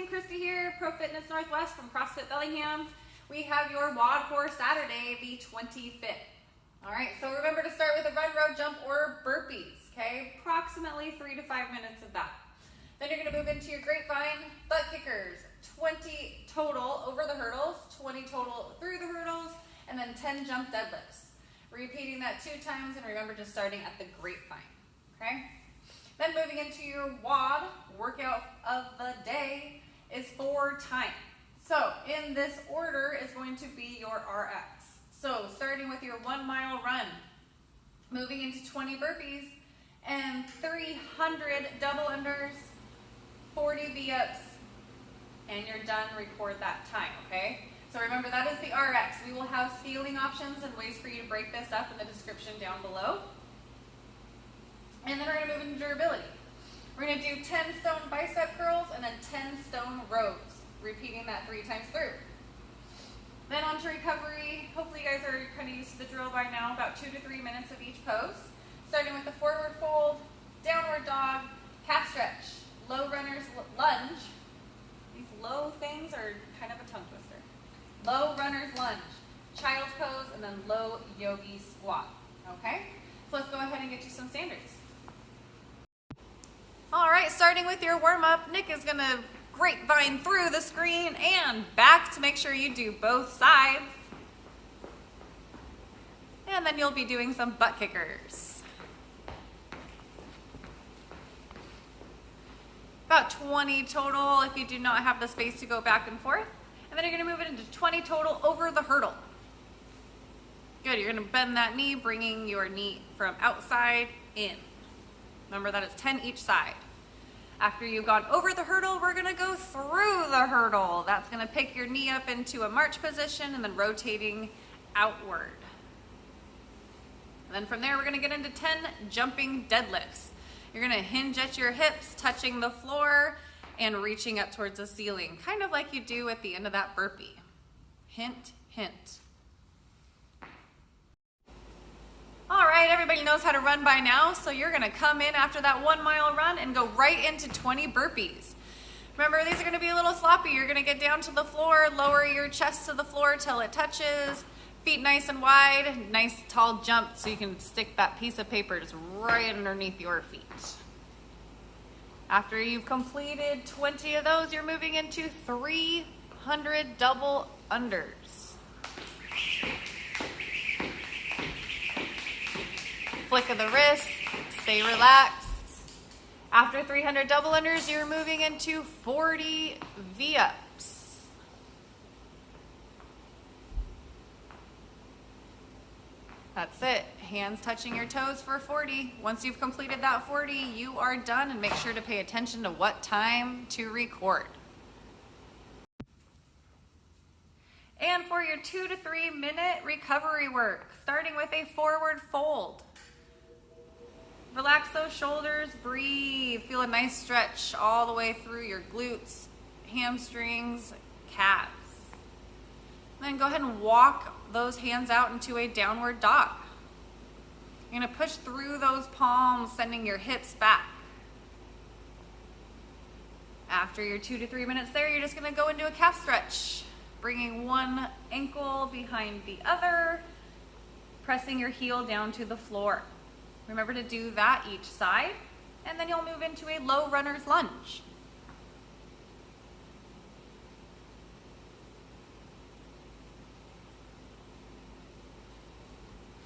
morning, Christy here, ProFitness Northwest from CrossFit Bellingham. We have your WOD for Saturday, the 25th. All right, so remember to start with a run, row, jump, or burpees, okay? Approximately 3 to 5 minutes of that. Then you're gonna move into your Grapevine butt kickers, 20 total over the hurdles, 20 total through the hurdles, and then 10 jump deadlifts. Repeating that 2 times, and remember just starting at the Grapevine, okay? Then moving into your WOD, workout of the day, is for time. So in this order is going to be your RX. So starting with your 1 mile run, moving into 20 burpees, and 300 double unders, 40 V-ups, and you're done. Record that time, okay? So remember, that is the RX. We will have scaling options and ways for you to break this up in the description down below. And then we're going to move into durability. We're going to do 10 stone bicep curls and then 10 stone rows, repeating that 3 times through. Then on to recovery. Hopefully you guys are kind of used to the drill by now, about 2 to 3 minutes of each pose. Starting with the forward fold, downward dog, calf stretch, low runner's lunge. These low things are kind of a tongue twister. Low runner's lunge, child's pose, and then low yogi squat, okay? So let's go ahead and get you some standards. All right, starting with your warm-up, Nick is gonna grapevine through the screen and back to make sure you do both sides. And then you'll be doing some butt kickers. About 20 total if you do not have the space to go back and forth. And then you're gonna move it into 20 total over the hurdle. Good, you're gonna bend that knee, bringing your knee from outside in. Remember that it's 10 each side. After you've gone over the hurdle, we're gonna go through the hurdle. That's gonna pick your knee up into a march position and then rotating outward. And then from there, we're gonna get into 10 jumping deadlifts. You're gonna hinge at your hips, touching the floor and reaching up towards the ceiling, kind of like you do at the end of that burpee. Hint, hint. All right, everybody knows how to run by now, so you're gonna come in after that 1 mile run and go right into 20 burpees. Remember, these are gonna be a little sloppy. You're gonna get down to the floor, lower your chest to the floor till it touches, feet nice and wide, nice tall jump so you can stick that piece of paper just right underneath your feet. After you've completed 20 of those, you're moving into 300 double unders. Flick of the wrist, stay relaxed. After 300 double unders, you're moving into 40 V-ups. That's it, hands touching your toes for 40. Once you've completed that 40, you are done, and make sure to pay attention to what time to record. And for your 2 to 3 minute recovery work, starting with a forward fold. Relax those shoulders, breathe. Feel a nice stretch all the way through your glutes, hamstrings, calves. Then go ahead and walk those hands out into a downward dog. You're gonna push through those palms, sending your hips back. After your 2 to 3 minutes there, you're just gonna go into a calf stretch, bringing one ankle behind the other, pressing your heel down to the floor. Remember to do that each side, and then you'll move into a low runner's lunge.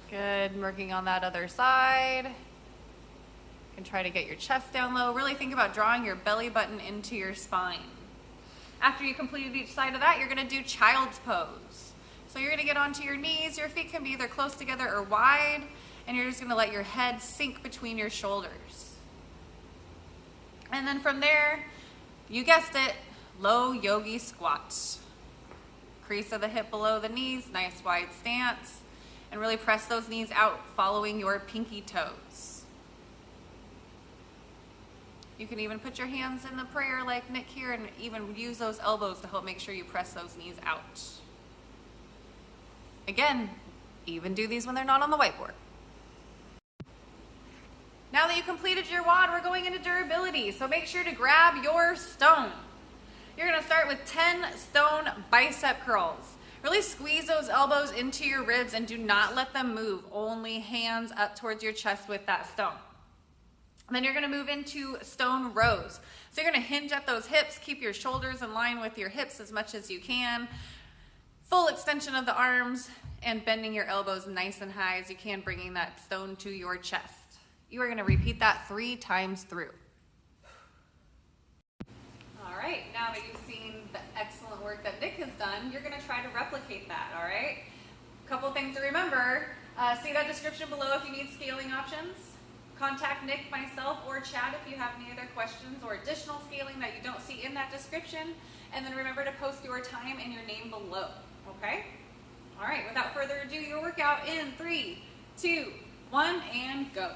Good, working on that other side. You can try to get your chest down low. Really think about drawing your belly button into your spine. After you completed each side of that, you're gonna do child's pose. So you're gonna get onto your knees. Your feet can be either close together or wide, and you're just gonna let your head sink between your shoulders. And then from there, you guessed it, low yogi squat. Crease of the hip below the knees, nice wide stance, and really press those knees out following your pinky toes. You can even put your hands in the prayer like Nick here and even use those elbows to help make sure you press those knees out. Again, even do these when they're not on the whiteboard. Now that you completed your WOD, we're going into durability. So make sure to grab your stone. You're gonna start with 10 stone bicep curls. Really squeeze those elbows into your ribs and do not let them move. Only hands up towards your chest with that stone. And then you're gonna move into stone rows. So you're gonna hinge at those hips, keep your shoulders in line with your hips as much as you can. Full extension of the arms and bending your elbows nice and high as you can, bringing that stone to your chest. You are gonna repeat that 3 times through. All right, now that you've seen the excellent work that Nick has done, you're gonna try to replicate that, all right? A couple things to remember. See that description below if you need scaling options. Contact Nick, myself, or Chad if you have any other questions or additional scaling that you don't see in that description. And then remember to post your time and your name below, okay? All right, without further ado, your workout in 3, 2, 1, and go.